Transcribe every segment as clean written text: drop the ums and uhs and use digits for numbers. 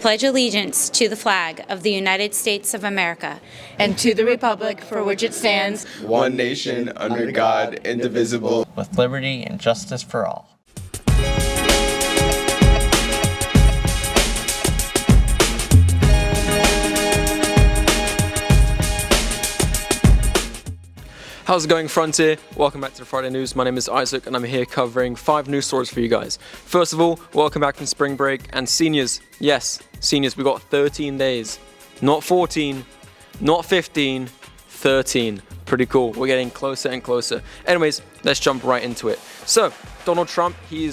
pledge allegiance to the flag of the United States of America and to the republic for which it stands, one nation, under God, indivisible, with liberty and justice for all. How's it going, Frontier? Welcome back to the Friday News. My name is Isaac and I'm here covering 5 news stories for you guys. First of all, welcome back from spring break, and seniors, yes, seniors, we got 13 days. Not 14, not 15, 13. Pretty cool. We're getting closer and closer. Anyways, let's jump right into it. So, Donald Trump, he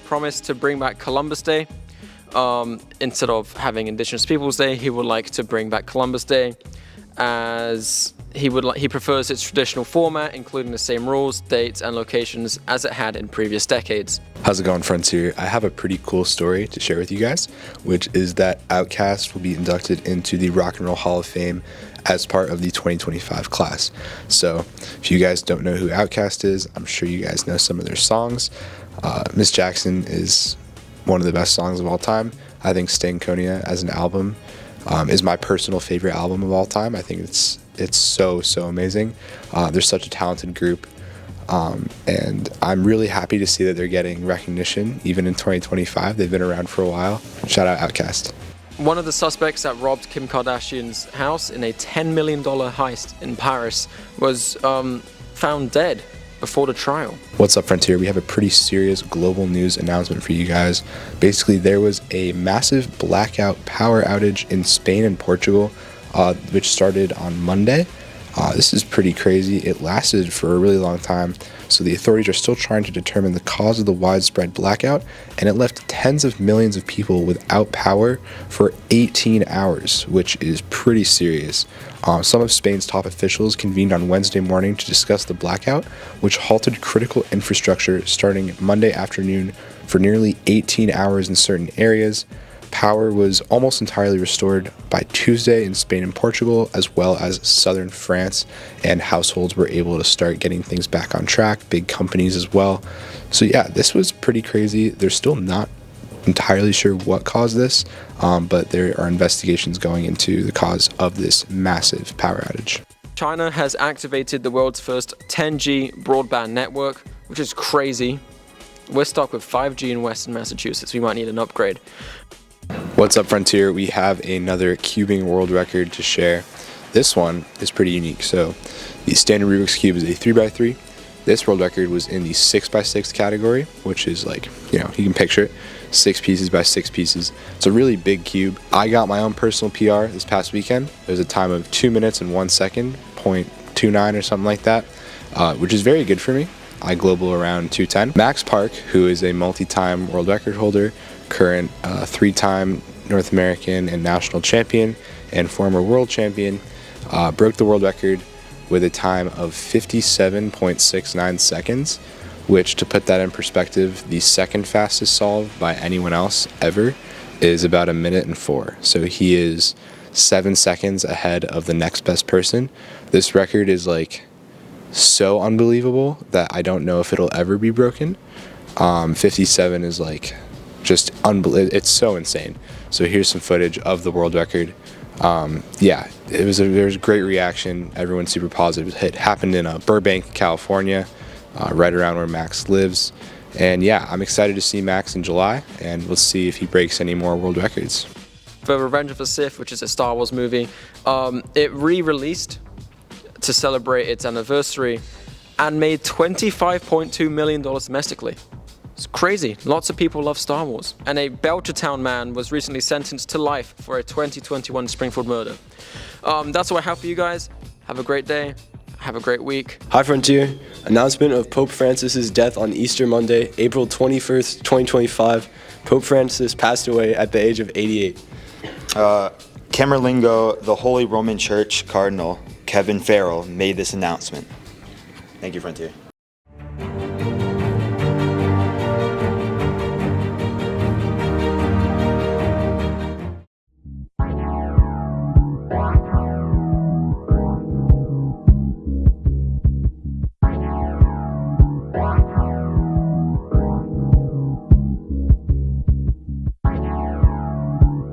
promised to bring back Columbus Day. Instead of having Indigenous Peoples Day, he would like to bring back Columbus Day, as he prefers its traditional format, including the same rules, dates, and locations as it had in previous decades. How's it going, Frontier? I have a pretty cool story to share with you guys, which is that Outkast will be inducted into the Rock and Roll Hall of Fame as part of the 2025 class. So if you guys don't know who Outkast is, I'm sure you guys know some of their songs. Miss Jackson is one of the best songs of all time. I think Stankonia as an album is my personal favorite album of all time. I think it's so amazing. They're such a talented group, and I'm really happy to see that they're getting recognition even in 2025. They've been around for a while. Shout out Outkast. One of the suspects that robbed Kim Kardashian's house in a $10 million heist in Paris was found dead before the trial. What's up, Frontier? We have a pretty serious global news announcement for you guys. Basically, there was a massive blackout power outage in Spain and Portugal, which started on Monday. This is pretty crazy. It lasted for a really long time, so the authorities are still trying to determine the cause of the widespread blackout, and it left tens of millions of people without power for 18 hours, which is pretty serious. Some of Spain's top officials convened on Wednesday morning to discuss the blackout, which halted critical infrastructure starting Monday afternoon for nearly 18 hours in certain areas. Power was almost entirely restored by Tuesday in Spain and Portugal, as well as southern France, and households were able to start getting things back on track, big companies as well. So yeah, this was pretty crazy. They're still not entirely sure what caused this, but there are investigations going into the cause of this massive power outage. China has activated the world's first 10G broadband network, which is crazy. We're stuck with 5G in Western Massachusetts. We might need an upgrade. What's up, Frontier? We have another cubing world record to share. This one is pretty unique. So the standard Rubik's Cube is a 3x3. This world record was in the 6x6 category, which is like, you can picture it, 6 pieces by 6 pieces. It's a really big cube. I got my own personal PR this past weekend. It was a time of 2 minutes and 1 second, 0.29 or something like that, which is very good for me. I global around 210. Max Park, who is a multi-time world record holder, current 3-time North American and national champion, and former world champion, broke the world record with a time of 57.69 seconds, which, to put that in perspective, the second fastest solved by anyone else ever is about 1 minute and 4. So he is 7 seconds ahead of the next best person. This record is like so unbelievable that I don't know if it'll ever be broken. 57 is like just unbelievable. It's so insane. So here's some footage of the world record. Yeah, there was a great reaction. Everyone's super positive. It happened in Burbank, California, right around where Max lives. And yeah, I'm excited to see Max in July, and we'll see if he breaks any more world records. For Revenge of the Sith, which is a Star Wars movie, it re-released to celebrate its anniversary and made $25.2 million domestically. It's crazy. Lots of people love Star Wars. And a Belchertown man was recently sentenced to life for a 2021 Springfield murder. That's what I have for you guys. Have a great day. Have a great week. Hi, Frontier. Announcement of Pope Francis's death on Easter Monday, April 21st, 2025. Pope Francis passed away at the age of 88. Camerlingo, the Holy Roman Church Cardinal, Kevin Farrell, made this announcement. Thank you, Frontier.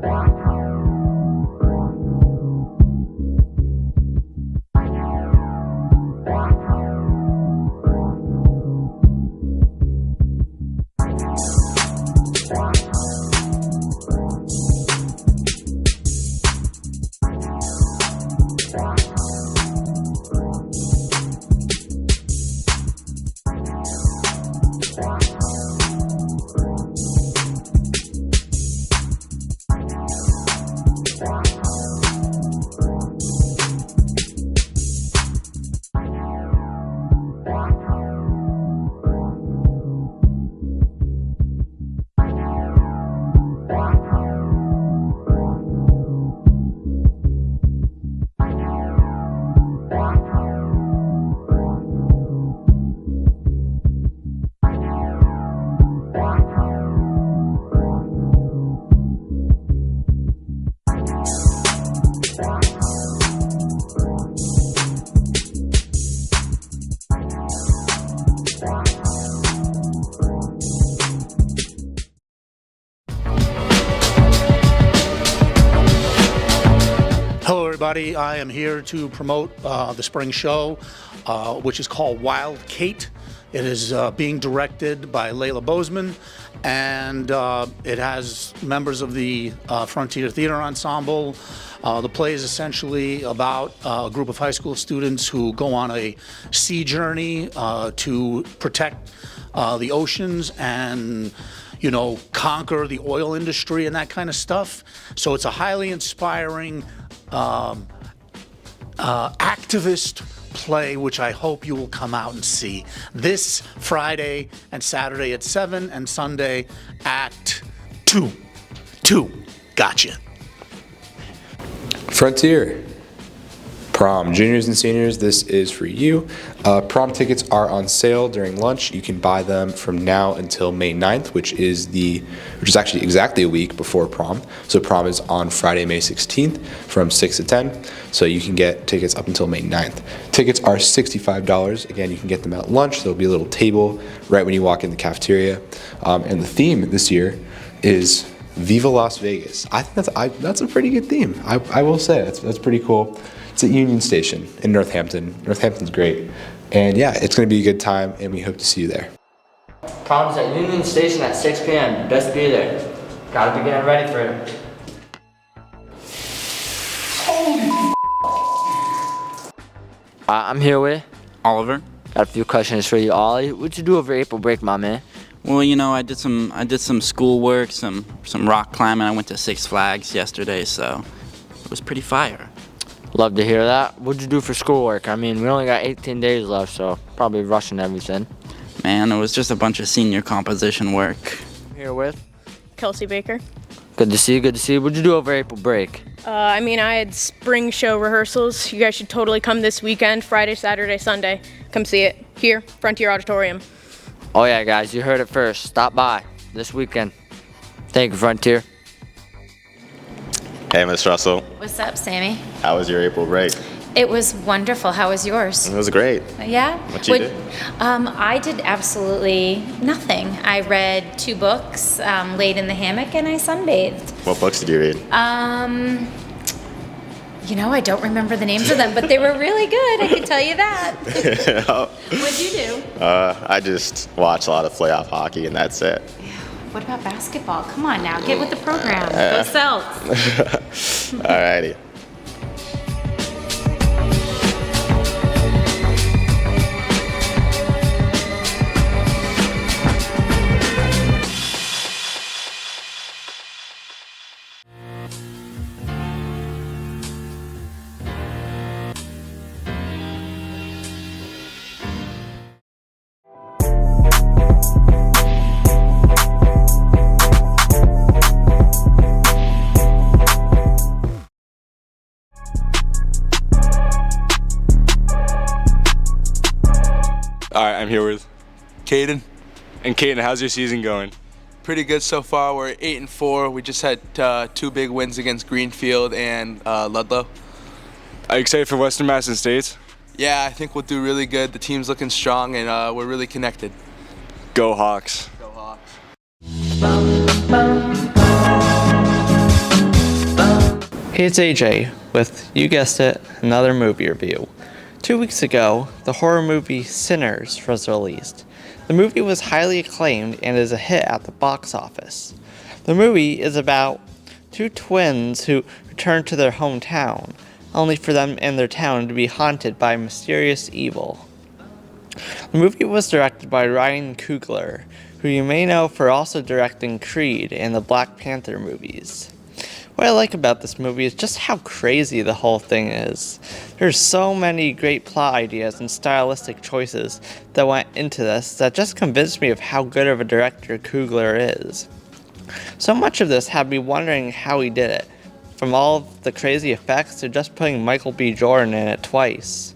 Wow. everybody. I am here to promote the spring show, which is called Wild Kate. It is being directed by Layla Bozeman, and it has members of the Frontier Theater Ensemble. The play is essentially about a group of high school students who go on a sea journey to protect the oceans and, you know, conquer the oil industry and that kind of stuff. So it's a highly inspiring activist play, which I hope you will come out and see this Friday and Saturday at 7 and Sunday at 2. Gotcha. Frontier. Prom. Juniors and seniors, this is for you. Prom tickets are on sale during lunch. You can buy them from now until May 9th, which is actually exactly a week before prom. So prom is on Friday, May 16th from 6 to 10. So you can get tickets up until May 9th. Tickets are $65. Again, you can get them at lunch. There'll be a little table right when you walk in the cafeteria. And the theme this year is Viva Las Vegas. I think that's a pretty good theme. I will say that's pretty cool. It's at Union Station in Northampton. Northampton's great. And yeah, it's going to be a good time, and we hope to see you there. Prom's at Union Station at 6 p.m. Best be there. Gotta be getting ready for it. I'm here with Oliver. Got a few questions for you, Ollie. What'd you do over April break, my man? Well, you know, I did some schoolwork, some rock climbing. I went to Six Flags yesterday, so it was pretty fire. Love to hear that. What'd you do for schoolwork? I mean, we only got 18 days left, so probably rushing everything. Man, it was just a bunch of senior composition work. I'm here with Kelsey Baker. Good to see you, good to see you. What'd you do over April break? I had spring show rehearsals. You guys should totally come this weekend, Friday, Saturday, Sunday. Come see it here, Frontier Auditorium. Oh yeah, guys, you heard it first. Stop by this weekend. Thank you, Frontier. Hey, Miss Russell. What's up, Sammy? How was your April break? It was wonderful. How was yours? It was great. Yeah? What you did? I did absolutely nothing. I read 2 books, laid in the hammock, and I sunbathed. What books did you read? You know, I don't remember the names of them, but they were really good. I can tell you that. What'd you do? I just watch a lot of playoff hockey, and that's it. What about basketball? Come on now, get with the program. Go Celts. Alrighty. All right, I'm here with Caden. And Caden, how's your season going? Pretty good so far. We're 8-4. We just had 2 big wins against Greenfield and Ludlow. Are you excited for Western Madison State? Yeah, I think we'll do really good. The team's looking strong, and we're really connected. Go Hawks. Go Hawks. Hey, it's AJ with, you guessed it, another movie review. 2 weeks ago, the horror movie Sinners was released. The movie was highly acclaimed and is a hit at the box office. The movie is about 2 twins who return to their hometown, only for them and their town to be haunted by mysterious evil. The movie was directed by Ryan Coogler, who you may know for also directing Creed and the Black Panther movies. What I like about this movie is just how crazy the whole thing is. There's so many great plot ideas and stylistic choices that went into this that just convinced me of how good of a director Coogler is. So much of this had me wondering how he did it, from all of the crazy effects to just putting Michael B. Jordan in it twice.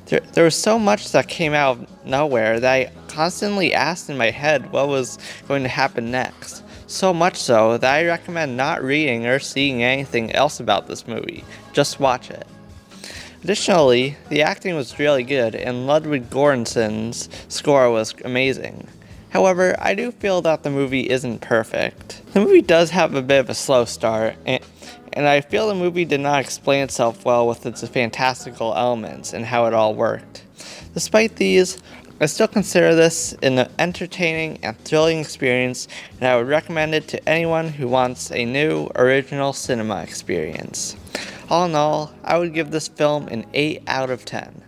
There was so much that came out of nowhere that I constantly asked in my head what was going to happen next. So much so that I recommend not reading or seeing anything else about this movie. Just watch it. Additionally, the acting was really good and Ludwig Göransson's score was amazing. However, I do feel that the movie isn't perfect. The movie does have a bit of a slow start, and I feel the movie did not explain itself well with its fantastical elements and how it all worked. Despite these, I still consider this an entertaining and thrilling experience, and I would recommend it to anyone who wants a new, original cinema experience. All in all, I would give this film an 8 out of 10.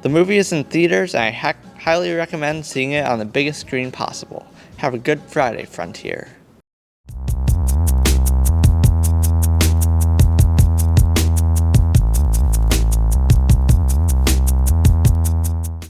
The movie is in theaters, and I highly recommend seeing it on the biggest screen possible. Have a good Friday, Frontier.